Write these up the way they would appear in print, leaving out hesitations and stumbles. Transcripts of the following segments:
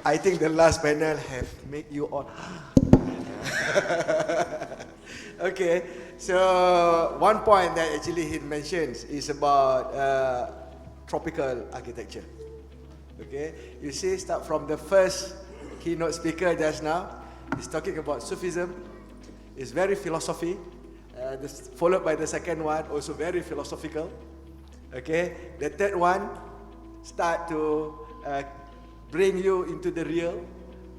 I think the last panel have made you all. Okay, so one point that actually he mentions is about tropical architecture. Okay, you see, start from the first keynote speaker just now. He's talking about Sufism. It's very philosophy. Followed by the second one, also very philosophical. Okay, the third one start to bring you into the real,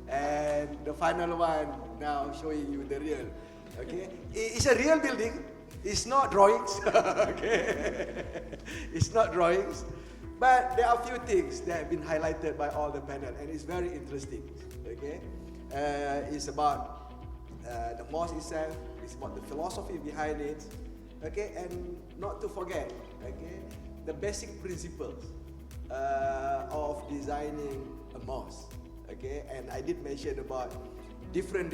and the final one now showing you the real. Okay, it's a real building. It's not drawings. Okay, it's not drawings, but there are a few things that have been highlighted by all the panel, and it's very interesting. Okay, it's about the mosque itself. It's about the philosophy behind it. Okay, and not to forget, okay, the basic principles of designing a mosque. Okay, and I did mention about different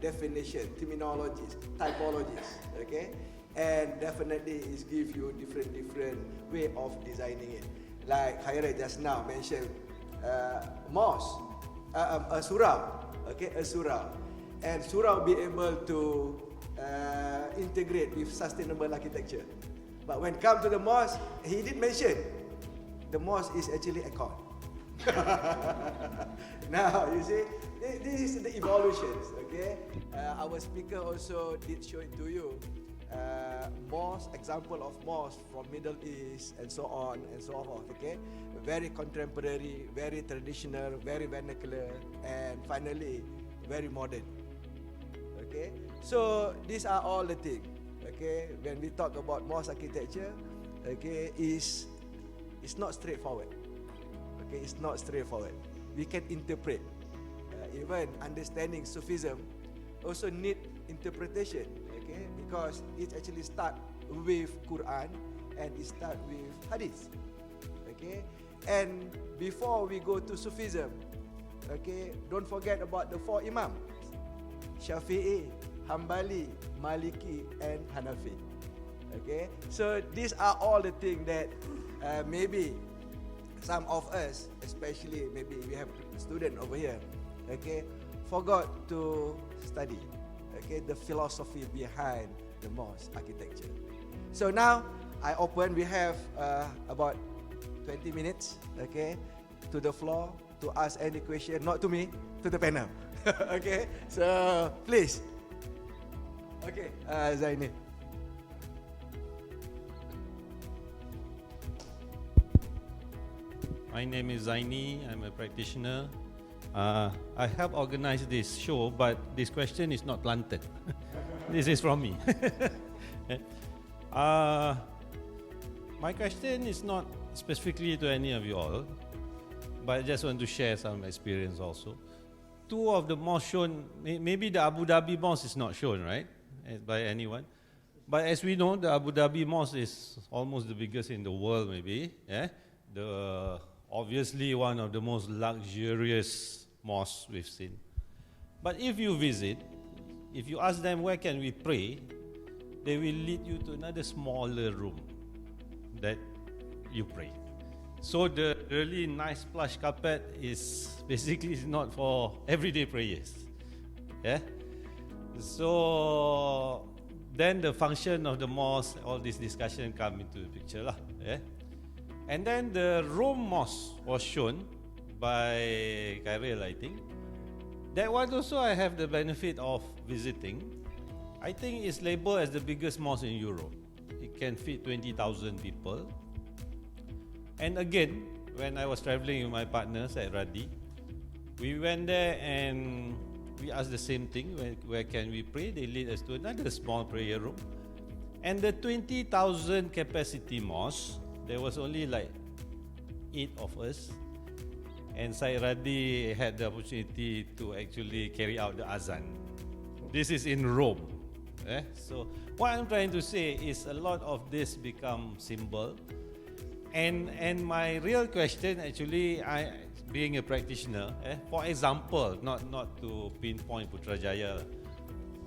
definition, terminologies, typologies. Okay, and definitely it gives you different way of designing it. Like Khairul just now mentioned, mosque, a surah. Okay, a surah, and surah will be able to integrate with sustainable architecture. But when it comes to the mosque, he did mention the mosque is actually a con. Now you see, this is the evolutions. Okay, our speaker also did show it to you. Mosque, example of mosque from Middle East and so on and so forth. Okay, very contemporary, very traditional, very vernacular, and finally very modern. Okay, so these are all the things. Okay, when we talk about mosque architecture, okay, it's not straightforward. Okay, it's not straightforward. We can interpret. Even understanding Sufism also need interpretation. Okay, because it actually start with Quran and it start with Hadith. Okay, and before we go to Sufism, okay, don't forget about the four Imams: Shafi'i, Hanbali, Maliki, and Hanafi. Okay, so these are all the things that maybe some of us, especially maybe we have a student over here, okay, forgot to study, okay, the philosophy behind the mosque architecture. So now we have about 20 minutes, okay, to the floor to ask any question, not to me, to the panel. Okay, so please. Okay, Zaini. My name is Zaini. I'm a practitioner. I have organized this show, but this question is not planted. This is from me. My question is not specifically to any of you all, but I just want to share some experience also. Two of the mosques shown, maybe the Abu Dhabi mosque is not shown, right, by anyone. But as we know, the Abu Dhabi mosque is almost the biggest in the world, maybe. Yeah? Obviously one of the most luxurious mosques we've seen. But if you visit, if you ask them where can we pray, they will lead you to another smaller room that you pray. So the really nice plush carpet is basically not for everyday prayers. Yeah? So then the function of the mosque, all this discussion come into the picture lah. Yeah? And then the Rome mosque was shown by Khairul, I think. That one also I have the benefit of visiting. I think it's labeled as the biggest mosque in Europe. It can fit 20,000 people. And again, when I was traveling with my partners at Radi, we went there and we asked the same thing, where can we pray? They lead us to another small prayer room. And the 20,000 capacity mosque, there was only like 8 of us, and Syed Radi had the opportunity to actually carry out the azan. This is in Rome. So what I'm trying to say is a lot of this become symbol, and my real question actually, being a practitioner, for example, not to pinpoint Putrajaya,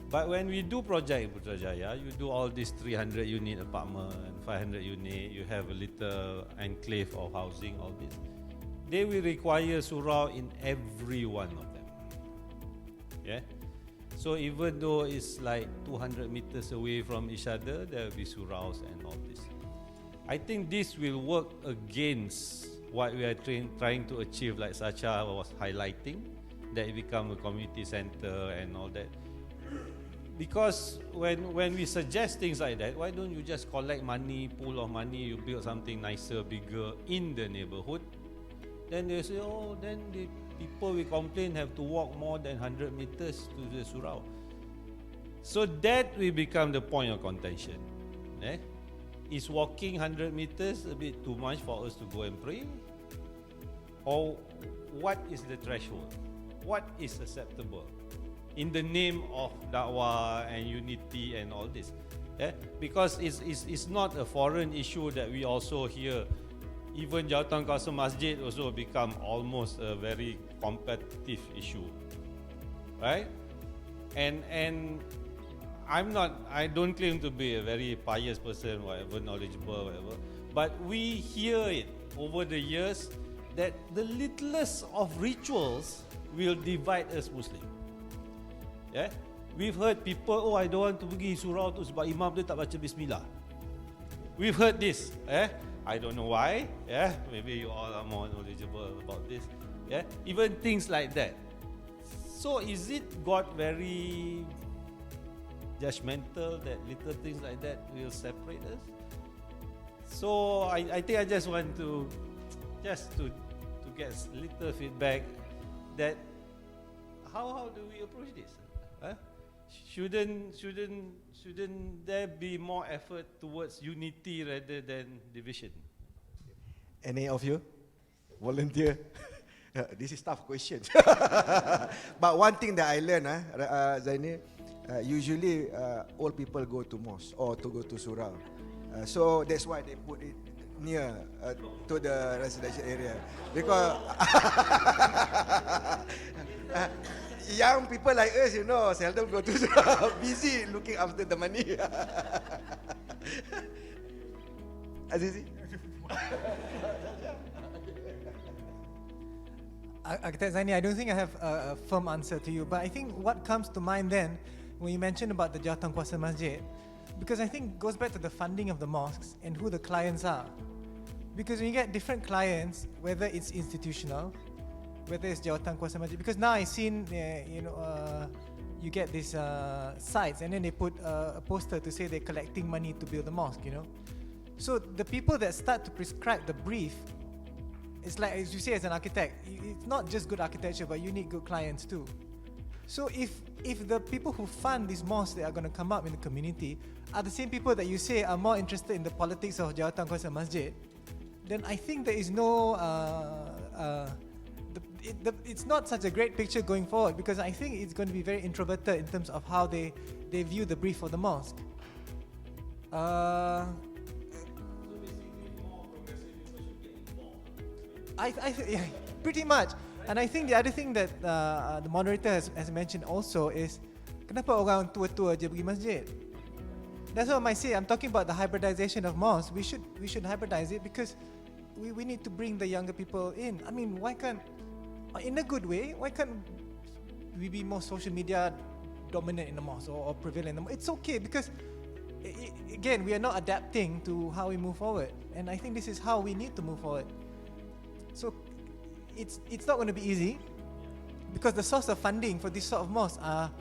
but when we do project in Putrajaya, you do all these 300 unit apartment, 500 unit, you have a little enclave of housing, all this. they will require surau in every one of them. Yeah. So even though it's like 200 meters away from each other, there will be suraus and all this. I think this will work against what we are trying to achieve, like Sacha was highlighting, that it become a community center and all that. Because when we suggest things like that, why don't you just collect money, pool of money, you build something nicer, bigger in the neighborhood? Then they say, oh, then the people will complain have to walk more than 100 meters to the surau. So that will become the point of contention. Is walking 100 meters a bit too much for us to go and pray? Or what is the threshold? What is acceptable? In the name of da'wah and unity and all this. Because it's not a foreign issue that we also hear. Even Jawatan Kuasa Masjid also become almost a very competitive issue, right? And I don't claim to be a very pious person, whatever, knowledgeable, whatever, but we hear it over the years that the littlest of rituals will divide us Muslim. Yeah, we've heard people, oh, I don't want to pergi surau tu sebab imam dia tak baca bismillah. We've heard this. I don't know why. Maybe you all are more knowledgeable about this. Even things like that. So is it got very judgmental that little things like that will separate us? So I think I just want to get a little feedback that how do we approach this? Shouldn't there be more effort towards unity rather than division? Any of you volunteer? This is tough question. But one thing that I learned, Zaini, usually old people go to mosque or to go to surau. So that's why they put it near to the residential area. Because young people like us, seldom go to surau, busy looking after the money. Azizi? Architect Zaini, I don't think I have a firm answer to you, but I think what comes to mind then, when you mentioned about the Jawatan Kuasa Masjid, because I think it goes back to the funding of the mosques and who the clients are. Because when you get different clients, whether it's institutional, whether it's Jawatan Kuasa Masjid, because now I've seen, you get these sites and then they put a poster to say they're collecting money to build the mosque, So the people that start to prescribe the brief, it's like, as you say, as an architect, it's not just good architecture, but you need good clients too. So if the people who fund these mosques that are going to come up in the community are the same people that you say are more interested in the politics of Jawatan Kuasa Masjid, then I think there is no, it's not such a great picture going forward, because I think it's going to be very introverted in terms of how they view the brief for the mosque. Yeah, pretty much. And I think the other thing that the moderator has mentioned also is, kenapa orang tua-tua je pergi masjid? That's what I might say. I'm talking about the hybridization of mosques. We should hybridize it because we need to bring the younger people in. I mean, why can't, in a good way, why can't we be more social media dominant in the mosque or prevalent in the mosque? It's okay because, again, we are not adapting to how we move forward. And I think this is how we need to move forward. So it's not going to be easy because the source of funding for this sort of mosques are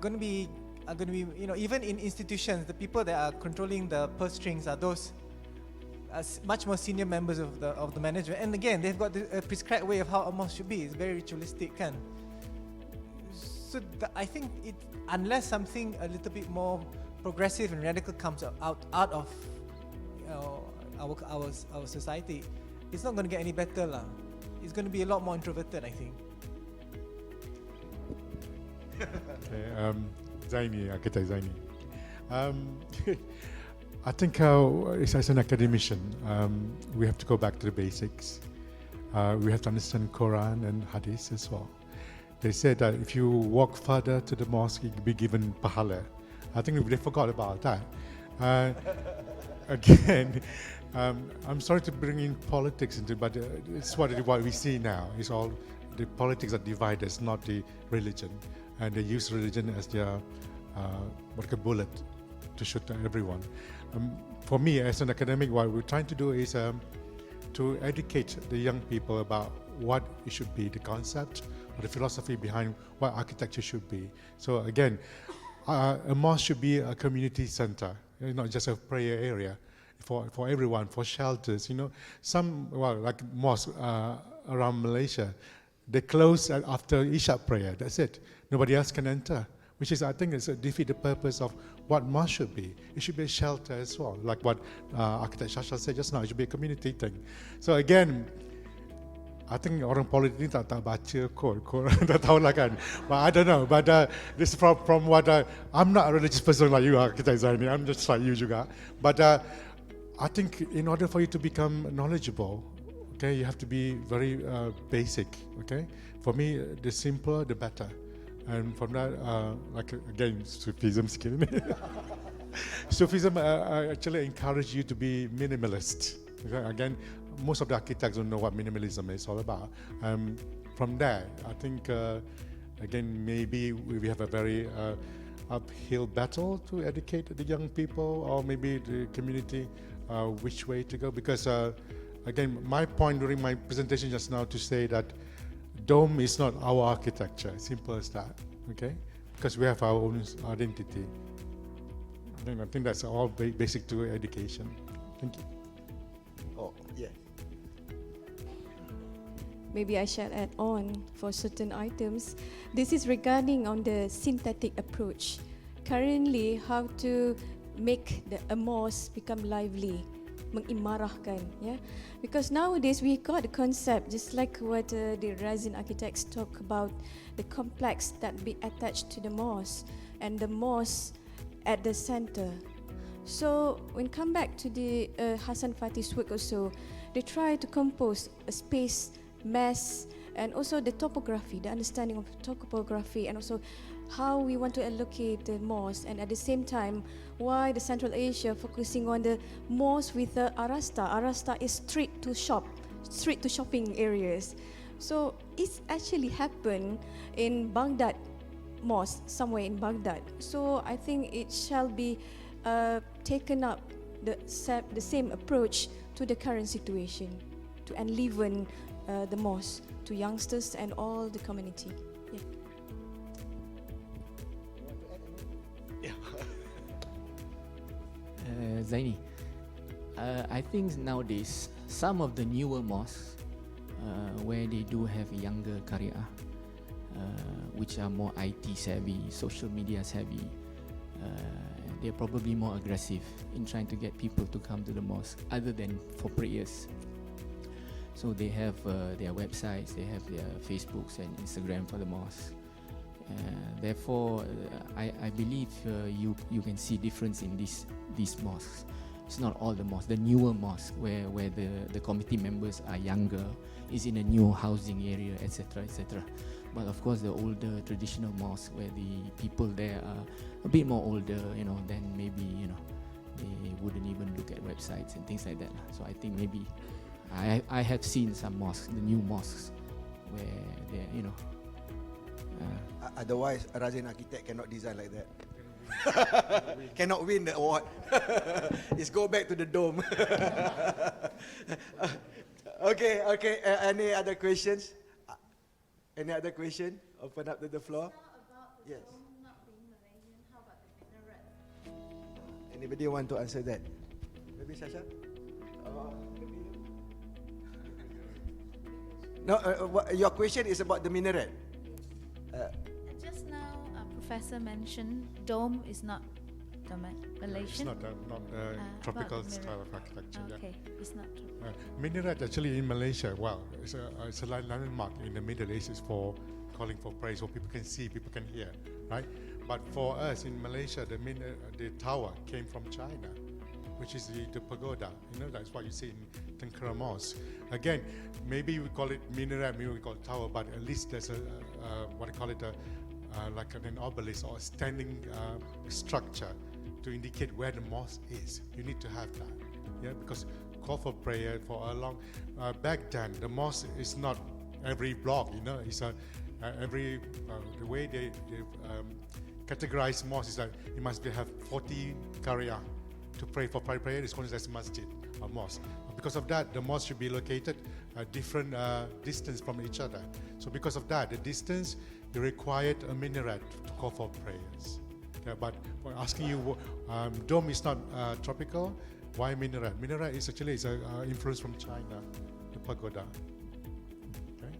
going to be even in institutions, the people that are controlling the purse strings are those much more senior members of the management. And again, they've got a prescribed way of how a mosque should be. It's very ritualistic, kan? So I think unless something a little bit more progressive and radical comes out of our society, it's not going to get any better lah. It's going to be a lot more introverted, I think. Okay, Zaini, Architect Zaini. I think as an academician, we have to go back to the basics. We have to understand Quran and Hadith as well. They said that if you walk further to the mosque, you'll be given pahala. I think they forgot about that. Again, I'm sorry to bring in politics into, but it's what we see now. It's all the politics that divide us, not the religion, and they use religion as their like a bullet to shoot at everyone. For me, as an academic, what we're trying to do is to educate the young people about what it should be, the concept or the philosophy behind what architecture should be. So again, a mosque should be a community center, not just a prayer area for everyone, for shelters. You know, some, well, like mosques around Malaysia, they close after Isha prayer. That's it. Nobody else can enter, which is, I think, it's a defeat the purpose of what mosque should be. It should be a shelter as well, like what architect Shasha said just now. It should be a community thing. So again, I think orang politik ni tak baca kod tak tahu lah kan. But I don't know. But this is from what I'm not a religious person like you, architect Zaini. I'm just like you juga. But I think in order for you to become knowledgeable, okay, you have to be very basic. Okay, for me, the simpler the better. And from that, like again, Sufism skill. Sufism actually encourage you to be minimalist. Okay? Again, most of the architects don't know what minimalism is all about. From there, I think, again, maybe we have a very uphill battle to educate the young people or maybe the community which way to go. Because, again, my point during my presentation just now to say that dome is not our architecture, simple as that, okay? Because we have our own identity. I think that's all basic to education. Thank you. Oh, yeah. Maybe I shall add on for certain items. This is regarding on the synthetic approach. Currently, how to make a mosque become lively, mengimarahkan, yeah. Because nowadays we got the concept, just like what the resin architects talk about, the complex that be attached to the mosque and the mosque at the center. So when come back to the Hassan Fatih's work also, they try to compose a space, mass, and also the topography, the understanding of topography, and also how we want to allocate the mosque, and at the same time, why the Central Asia focusing on the mosque with the arasta. Arasta is street to shopping areas. So it's actually happened in Baghdad mosque, somewhere in Baghdad. So I think it shall be taken up the same approach to the current situation, to enliven the mosque to youngsters and all the community. Yeah. Zaini, I think nowadays some of the newer mosques where they do have younger qari'ah, which are more IT savvy, social media savvy, they're probably more aggressive in trying to get people to come to the mosque other than for prayers. So they have their websites, they have their Facebooks and Instagram for the mosque. Therefore, I believe you can see difference in these mosques. It's not all the mosques. The newer mosques where the committee members are younger, is in a new housing area, etc., etc. But of course, the older traditional mosques where the people there are a bit more older, then maybe they wouldn't even look at websites and things like that. So I think maybe I have seen some mosques, the new mosques, where they Otherwise, Razin Architect cannot design like that. Cannot win the award. It's go back to the dome. Okay. Any other questions? Any other question? Open up to the floor. Yes. Anybody want to answer that? Maybe Sasha? No, your question is about the minaret. Just now, Professor mentioned dome is not Malaysian. It's not tropical style of architecture. Okay, it's not true. Minaret actually in Malaysia, well, it's a landmark in the Middle East. It's for calling for praise, so people can see, people can hear, right? But for us in Malaysia, the tower came from China, which is the pagoda. That's what you see in Tengkara Mosque. Again, maybe we call it minaret, maybe we call it tower, but at least there's like an obelisk or a standing structure to indicate where the mosque is. You need to have that, because call for prayer for a long. Back then, the mosque is not every block. It's every the way they categorize mosque is that you must have 40 qaria to pray for prayer. It's called as masjid or mosque. Because of that, the mosque should be located at different distance from each other. So because of that, the distance, you required a minaret to call for prayers. Okay, but for asking you, dome is not tropical. Why minaret? Minaret is actually influence from China, the pagoda. Okay.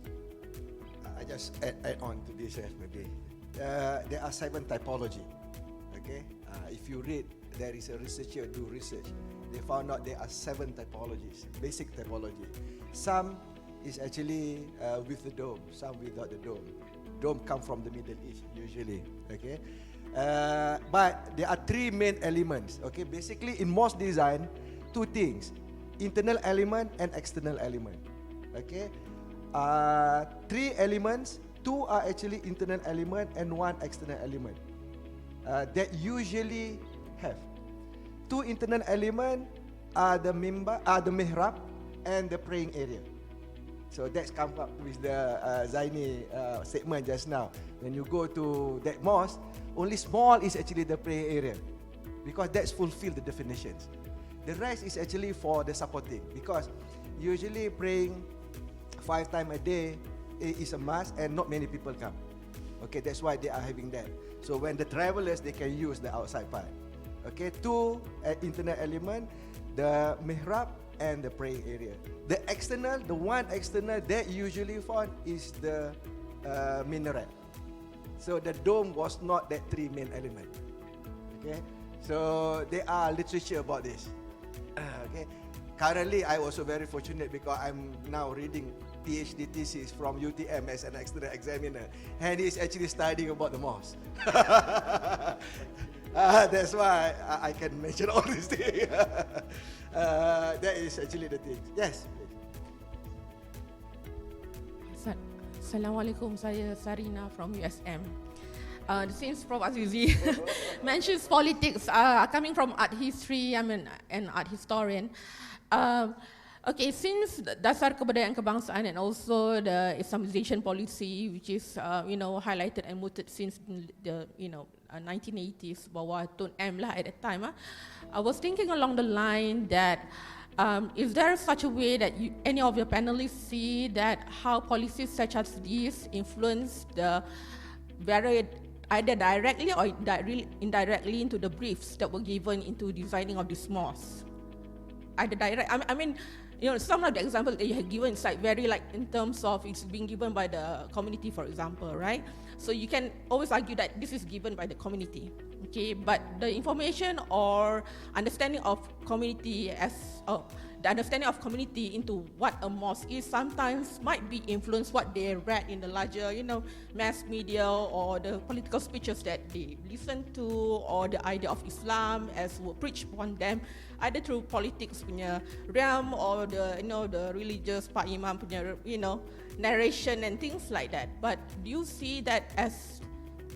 I just add on to this maybe. There are 7 typology. Okay. If you read, there is a researcher do research. They found out there are 7 typologies, basic typology. Some is actually with the dome, some without the dome. Dome come from the Middle East usually. Okay. But there are 3 main elements. Okay, basically in mosque design, 2 things: internal element and external element. Okay, 3 elements. 2 are actually internal element and 1 external element. That usually have 2 internal element are the mihrab and the praying area. So that's come up with the Zaini statement just now. When you go to that mosque, only small is actually the prayer area, because that's fulfill the definitions. The rest is actually for the supporting, because usually praying 5 times a day is a must and not many people come. Okay, that's why they are having that. So when the travelers, they can use the outside part. Okay, 2 internal element, the mihrab and the praying area. The external, the 1 external that usually found is the minaret. So the dome was not that 3 main element. Okay, so there are literature about this. Okay, currently I also very fortunate because I'm now reading PhD thesis from UTM as an external examiner, and he's actually studying about the mosque. That's why I can mention all these things. That is actually the thing. Yes. Assalamualaikum, saya Sarina from USM. Since Prof. Azizi mentions politics, coming from art history, I'm an art historian. Okay, since dasar kebudayaan kebangsaan and also the Islamization policy, which is highlighted and mooted since the 1980s, bahwa Tun M lah at that time, I was thinking along the line that is there such a way that any of your panelists see that how policies such as these influence the either directly or indirectly into the briefs that were given into designing of this mosque? Either direct, I mean, some of the examples that you have given is like very like in terms of it's being given by the community, for example, right? So you can always argue that this is given by the community, okay? But the information or understanding of community the understanding of community into what a mosque is sometimes might be influenced what they read in the larger, mass media or the political speeches that they listen to, or the idea of Islam as were preached upon them, either through politics punya realm or the the religious Pak Imam punya narration and things like that. But do you see that as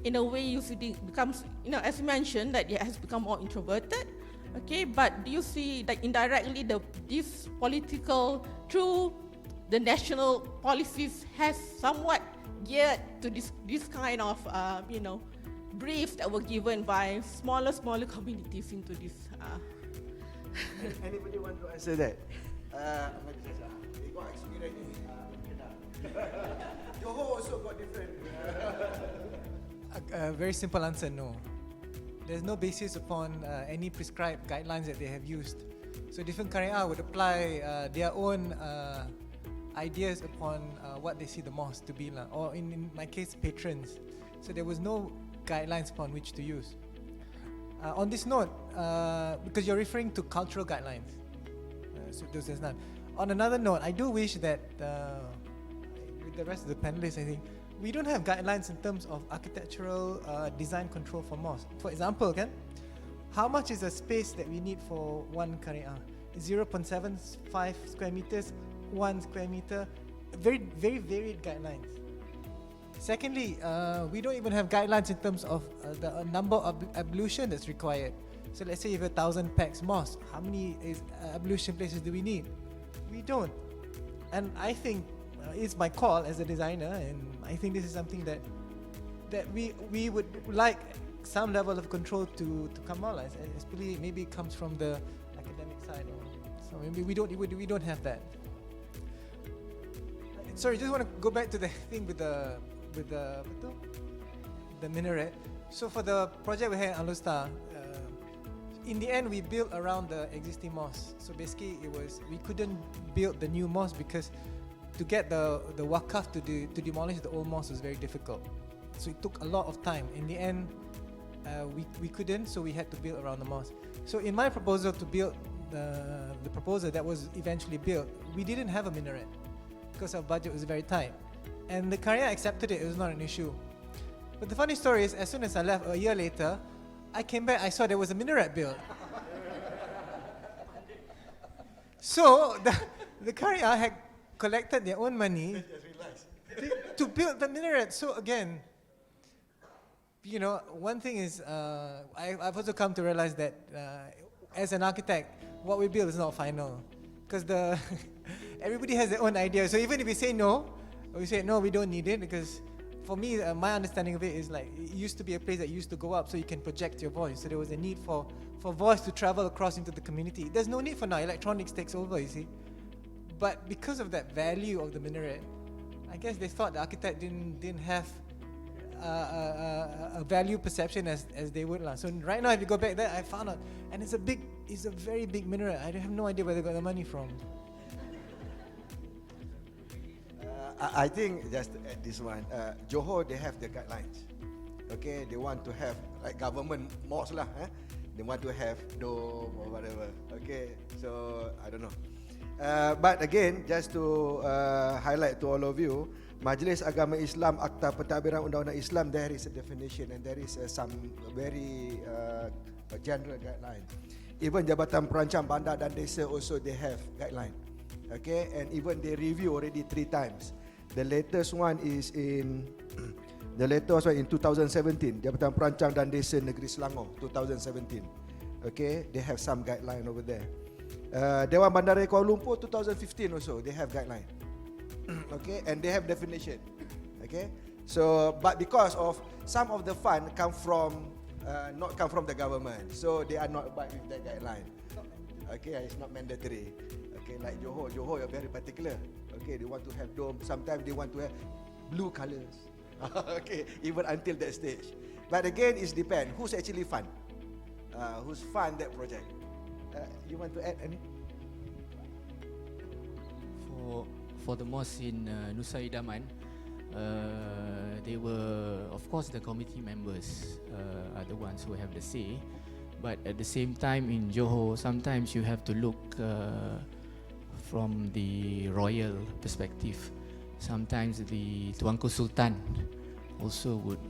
in a way you see it becomes as you mentioned that it has become more introverted? Okay, but do you see that indirectly this political through the national policies has somewhat geared to this kind of briefs that were given by smaller communities into this? Anybody want to answer that? They got experience in Johor also got different. A very simple answer, no. There's no basis upon any prescribed guidelines that they have used. So different Qaria would apply their own ideas upon what they see the mosque to be, or in my case, patrons. So there was no guidelines upon which to use. On this note, because you're referring to cultural guidelines, so there's none. On another note, I do wish that with the rest of the panelists, I think, we don't have guidelines in terms of architectural design control for mosque. For example, how much is the space that we need for one Qaria? 0.75 square meters, 1 square meter, very, very varied guidelines. Secondly, we don't even have guidelines in terms of the number of ablution that's required. So let's say if 1,000 pax mosque, how many ablution places do we need? We don't. And I think it's my call as a designer, and I think this is something that we would like some level of control to come out, especially maybe it comes from the academic side, or so maybe we don't have that. Sorry, just want to go back to the thing with the minaret. So for the project we had at Alustar, in the end we built around the existing mosque. So basically we couldn't build the new mosque because to get the wakaf to demolish the old mosque was very difficult. So it took a lot of time. In the end, we couldn't, so we had to build around the mosque. So in my proposal to build the proposal that was eventually built, we didn't have a minaret because our budget was very tight. And the Karya accepted it, it was not an issue. But the funny story is, as soon as I left, a year later, I came back, I saw there was a minaret built. So the Karya had collected their own money to build the minaret. So again, you know, one thing is, I've also come to realize that as an architect, what we build is not final. Because everybody has their own idea. So even if we say no, or we say no, we don't need it, because for me, my understanding of it is like, it used to be a place that used to go up so you can project your voice. So there was a need for voice to travel across into the community. There's no need for now, electronics takes over, you see. But because of that value of the minaret, I guess they thought the architect didn't have a value perception as they would. So right now, if you go back there, I found out, and it's a very big minaret. I have no idea where they got the money from. I think just to add this one, Johor, they have the guidelines. Okay, they want to have like government mosque lah. They want to have dome or whatever. Okay, so I don't know. But again, just to highlight to all of you, Majlis Agama Islam Akta Pentadbiran Undang-Undang Islam, there is a definition and there is some very general guideline. Even Jabatan Perancang Bandar dan Desa also they have guideline. Okay, and even they review already 3 times. The latest one is in 2017. Jabatan Perancang dan Desa Negeri Selangor 2017. Okay, they have some guideline over there. Dewan Bandaraya Kuala Lumpur 2015 also they have guideline. Okay, and they have definition. Okay, so but because of some of the fund come from not come from the government, so they are not abide with that guideline. Okay, it's not mandatory. Okay, like Johor are very particular. Okay, they want to have dome. Sometimes they want to have blue colors. Okay, even until that stage. But again, it depends who's actually fund. Who's fund that project. You want to add any? For the mosque in Nusa Idaman, they were, of course, the committee members are the ones who have the say. But at the same time, in Johor, sometimes you have to look from the royal perspective. Sometimes the Tuanku Sultan also would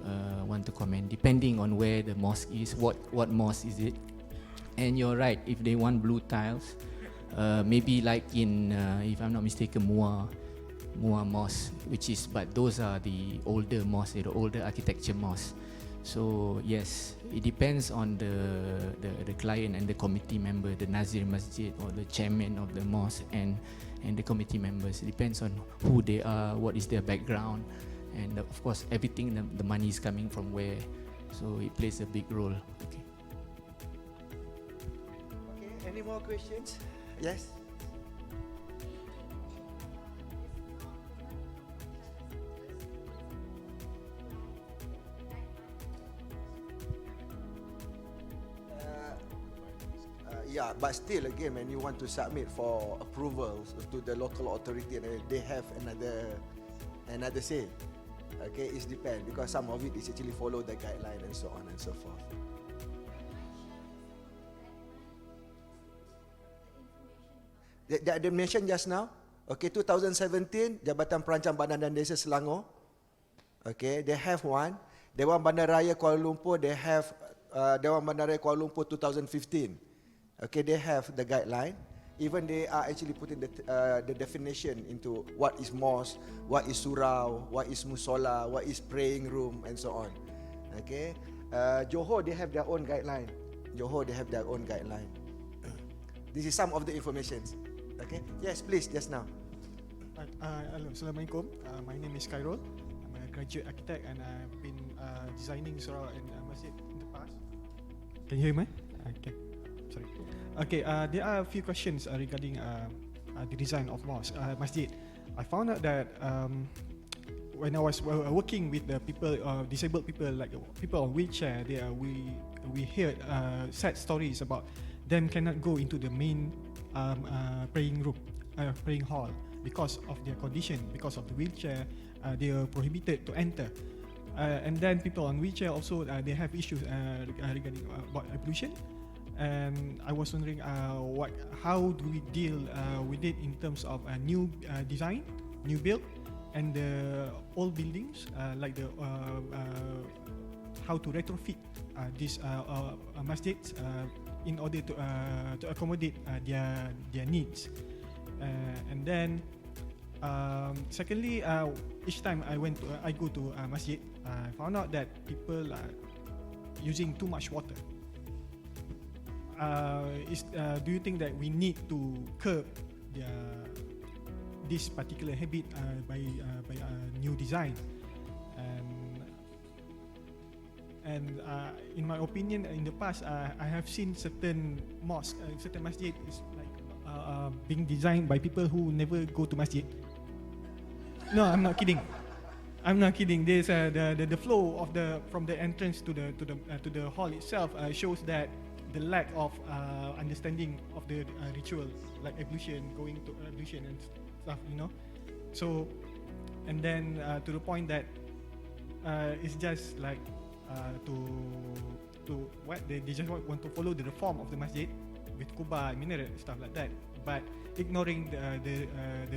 want to comment, depending on where the mosque is, what mosque is it. And you're right, if they want blue tiles, maybe like in, if I'm not mistaken, Muar Mosque, but those are the older mosques, the older architecture mosques. So yes, it depends on the client and the committee member, the Nazir Masjid or the chairman of the mosque and the committee members. It depends on who they are, what is their background, and of course everything, the money is coming from where. So it plays a big role. Okay. Okay, any more questions? Yes. Yeah, but still again, when you want to submit for approvals to the local authority, they have another say. Okay, it depends because some of it is actually follow the guideline and so on and so forth. They mentioned just now. Okay, 2017 Jabatan Perancang Bandar dan Desa Selangor. Okay, they have one. Dewan Bandaraya Kuala Lumpur, they have Dewan Bandaraya Kuala Lumpur 2015. Okay, they have the guideline. Even they are actually putting the definition into what is mosque, what is surau, what is musola, what is praying room, and so on. Okay, Johor they have their own guideline. Johor, they have their own guideline. This is some of the information. Okay. Yes, please. Just now. Hello, Assalamualaikum. My name is Khairul. I'm a graduate architect and I've been designing surah and masjid in the past. Can you hear me? Okay, sorry. Okay, there are a few questions regarding the design of masjid. I found out that when I was working with the people, disabled people, like people on wheelchair, we heard sad stories about them cannot go into the main praying room, praying hall, because of their condition, because of the wheelchair, they are prohibited to enter. And then people on wheelchair also, they have issues regarding about ablution. And I was wondering how do we deal with it in terms of a new design, new build, and the old buildings, like the how to retrofit these masjids in order to accommodate their needs. And then secondly, each time I go to masjid, I found out that people are using too much water. Do you think that we need to curb this particular habit by a new design? And in my opinion, in the past, I have seen certain mosques, certain masjid is like being designed by people who never go to masjid. No, I'm not kidding. I'm not kidding. There's the flow of from the entrance to the hall itself shows that the lack of understanding of the ritual, like ablution, going to ablution and stuff, you know. So, and then to the point that it's just like to what they just want to follow the reform of the masjid with kubah, minaret, stuff like that, but ignoring the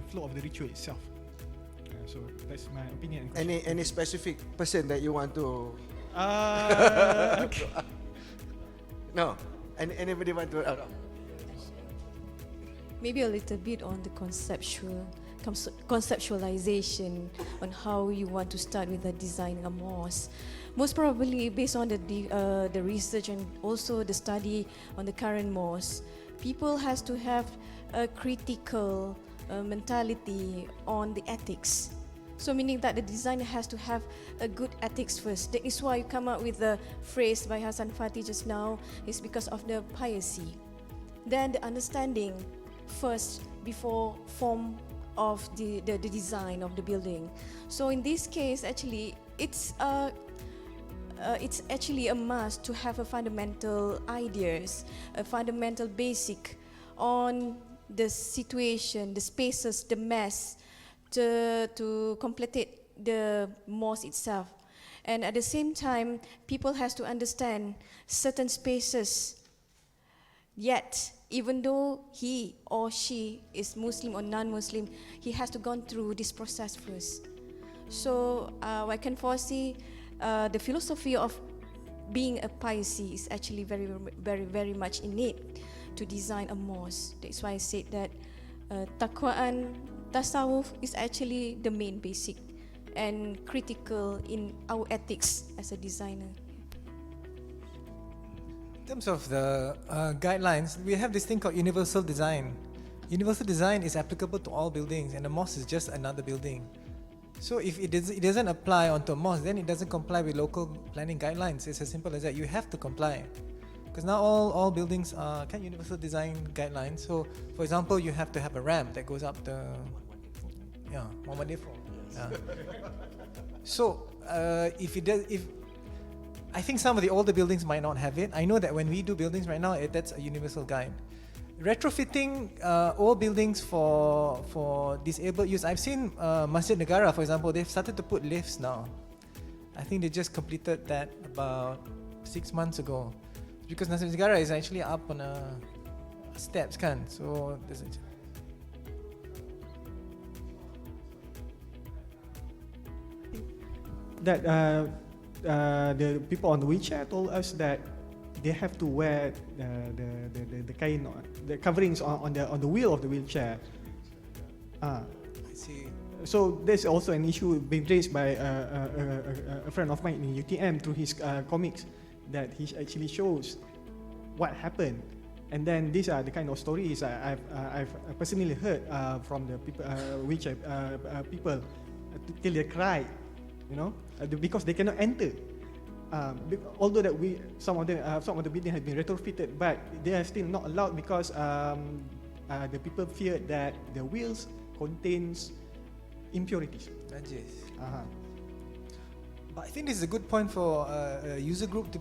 flow of the ritual itself. So that's my opinion. Any specific person that you want to? Okay. No. Anybody want to? No. Maybe a little bit on the conceptualization on how you want to start with the designing a mosque. Most probably based on the research and also the study on the current mosque, people has to have a critical mentality on the ethics. So meaning that the designer has to have a good ethics first. That is why you come up with the phrase by Hassan Fatih just now, is because of the piety. Then the understanding first before form of the design of the building. So in this case, actually, it's actually a must to have a fundamental ideas, a fundamental basic on the situation, the spaces, the mass, to complete the mosque itself. And at the same time, people has to understand certain spaces. Yet, even though he or she is Muslim or non-Muslim, he has to go through this process first. So I can foresee the philosophy of being a piety is actually very, very, very much in need to design a mosque. That's why I said that taqwaan, tasawwuf is actually the main basic and critical in our ethics as a designer. In terms of the guidelines, we have this thing called universal design. Universal design is applicable to all buildings, and a mosque is just another building. So if it doesn't apply onto a mosque, then it doesn't comply with local planning guidelines. It's as simple as that. You have to comply. Because now all buildings are kind of universal design guidelines. So, for example, you have to have a ramp that goes up the Muhammad Afro. So, if I think some of the older buildings might not have it. I know that when we do buildings right now, that's a universal guide. Retrofitting old buildings for disabled use. I've seen Masjid Negara, for example, they've started to put lifts now. I think they just completed that about 6 months ago. Because Masjid Negara is actually up on steps, kan? So there's that the people on the wheelchair told us that they have to wear the kind the coverings on the wheel of the wheelchair. I see. So there's also an issue being raised by a friend of mine in UTM through his comics, that he actually shows what happened. And then these are the kind of stories I've personally heard from the people, wheelchair people, till they cry, you know, because they cannot enter. Although that some of the buildings have been retrofitted, but they are still not allowed because the people feared that the wheels contains impurities. Najis. But I think this is a good point for a user group to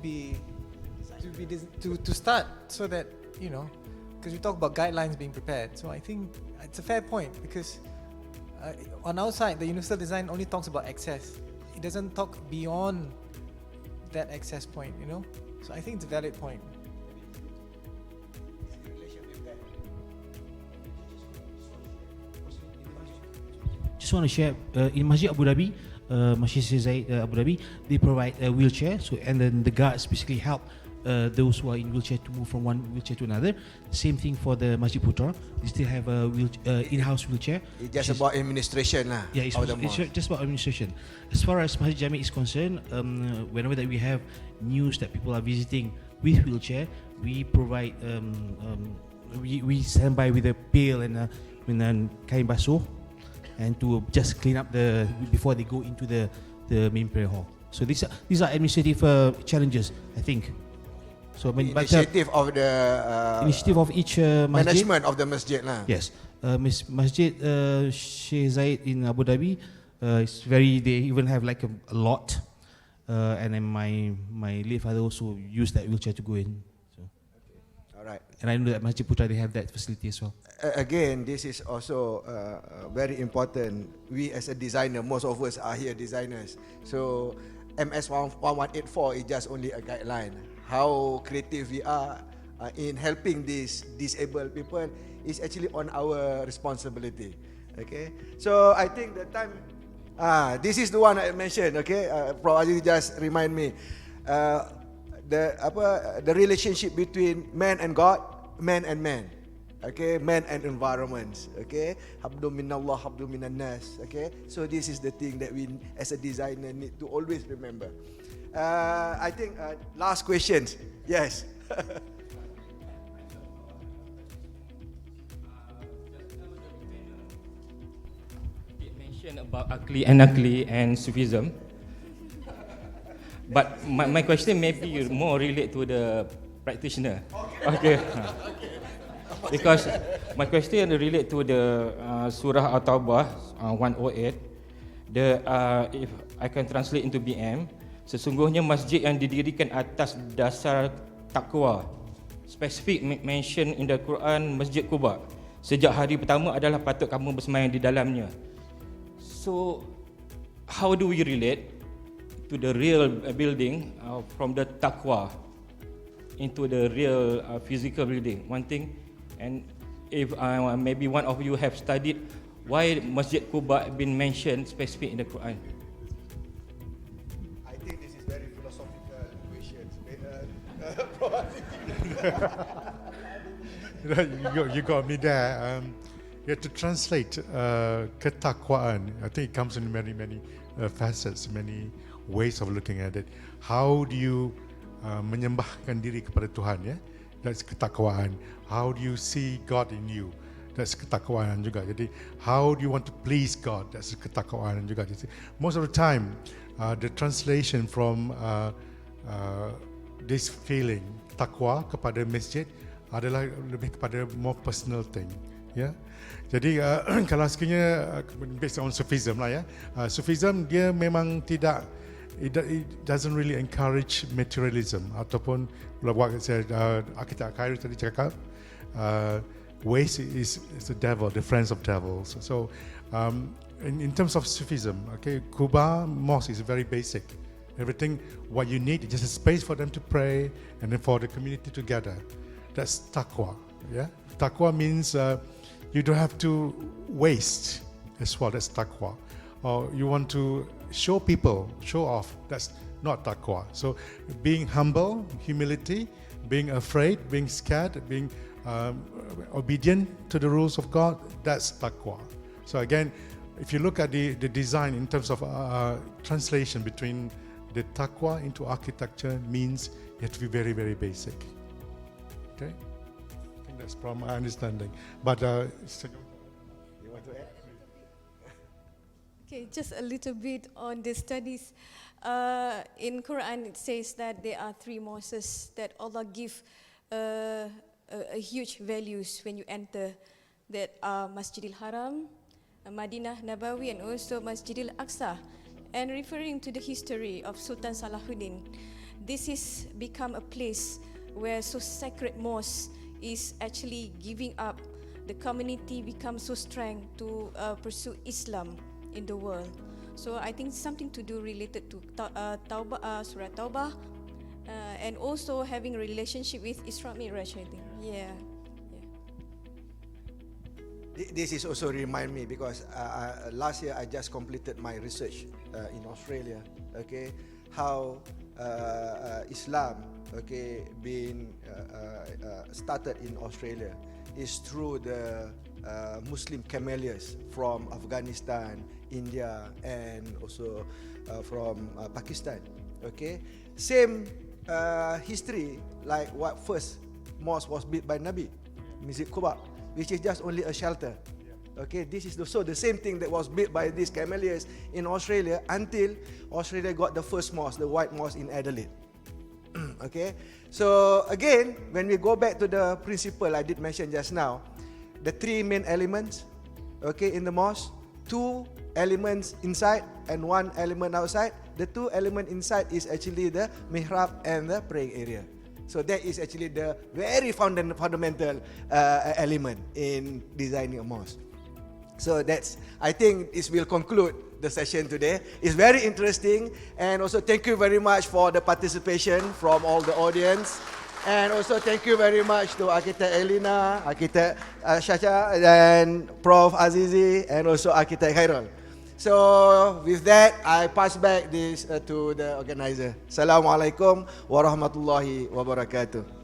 start, so that, you know, because we talk about guidelines being prepared. So I think it's a fair point, because on our side, the universal design only talks about access. It doesn't talk beyond that access point, you know. So I think it's a valid point. Just want to share, in Masjid Abu Dhabi, Masjid Zaid Abu Dhabi, they provide a wheelchair. So, and then the guards basically help those who are in wheelchair to move from one wheelchair to another. Same thing for the Masjid Putra. They still have a in-house wheelchair. It's just about administration lah. Yeah, it's just about administration. As far as Masjid Jami is concerned, whenever that we have news that people are visiting with wheelchair, we provide, we stand by with a pail and kain basuh, and to just clean up before they go into the main prayer hall. So these are administrative challenges, I think. So initiative of the initiative of each masjid, management of the masjid lah. Yes, Masjid Sheikh Zayed in Abu Dhabi, it's very. They even have like a lot, and then my late father also used that wheelchair to go in. So. Okay. All right. And I know that Masjid Putra, they have that facility as well. Again, this is also very important. We as a designer, most of us are here designers. So MS 1184 is just only a guideline. How creative we are in helping these disabled people is actually on our responsibility. Okay, so I think the time. This is the one I mentioned. Okay, Prof Aziz just remind me. The relationship between man and God, man and man. Okay, man and environments. Okay, habdu minallah, habdu minan nas. Okay, so this is the thing that we as a designer need to always remember. I think last questions. Yes. It mentioned about ugly and Sufism. But my question maybe more relate to the practitioner. Okay. Because my question relate to the Surah At-Taubah 108. If I can translate into BM, sesungguhnya masjid yang didirikan atas dasar takwa. Specific mention in the Quran Masjid Quba. Sejak hari pertama adalah patut kamu bersemayam di dalamnya. So, how do we relate to the real building from the takwa into the real physical building? One thing, and if maybe one of you have studied why Masjid Quba been mentioned specific in the Quran. I think this is very philosophical questions. You got me there. You have to translate ketakwaan. I think it comes in many facets, many ways of looking at it. How do you menyembahkan diri kepada Tuhan? Ya, that's ketakwaan. How do you see God in you? That's ketakwaan juga. Jadi, how do you want to please God? That's ketakwaan juga. Jadi, most of the time, the translation from this feeling takwa kepada masjid adalah lebih kepada more personal thing. Ya, jadi kalau sekiranya based on Sufism lah ya, Sufism dia memang tidak, it doesn't really encourage materialism ataupun what saya arkitek Khairi tadi cakap, waste is the devil, the friends of devils. So in terms of Sufism, okay, Quba Mosque is very basic. Everything what you need is just a space for them to pray and then for the community to gather. That's taqwa. Yeah, taqwa means you don't have to waste as well. That's taqwa. Or you want to show people, show off. That's not taqwa. So being humble, humility, being afraid, being scared, being obedient to the rules of God, that's taqwa. So again, if you look at the design in terms of translation between the taqwa into architecture, means you have to be very, very basic. Okay? I think that's from my understanding. But You want to add? Okay, just a little bit on the studies. In Quran, it says that there are 3 mosques that Allah give a huge values when you enter. That are Masjidil Haram, Madinah Nabawi, and also Masjidil Aqsa. And referring to the history of Sultan Salahuddin, this is become a place where so sacred mosque is actually giving up. The community becomes so strong to pursue Islam in the world. So I think something to do related to Surah Taubah, and also having a relationship with Isra Mi'raj, I think. Yeah. This is also remind me because last year I just completed my research in Australia. Okay, how Islam being started in Australia is through the Muslim camellias from Afghanistan, India, and also from Pakistan. Okay, same history like what first mosque was built by Nabi, Masjid Quba, which is just only a shelter. Okay, this is so the same thing that was built by these camellias in Australia until Australia got the first mosque, the White Mosque in Adelaide. Okay, so again, when we go back to the principle I did mention just now, the 3 main elements, okay, in the mosque, 2 elements inside and 1 element outside. The 2 elements inside is actually the mihrab and the praying area. So that is actually the very fundamental element in designing a mosque. So that's, I think this will conclude the session today. It's very interesting, and also thank you very much for the participation from all the audience. And also thank you very much to Architect Elina, Architect Shasha, and Prof Azizi, and also Architect Khairul. So with that, I pass back this to the organizer. Assalamualaikum warahmatullahi wabarakatuh.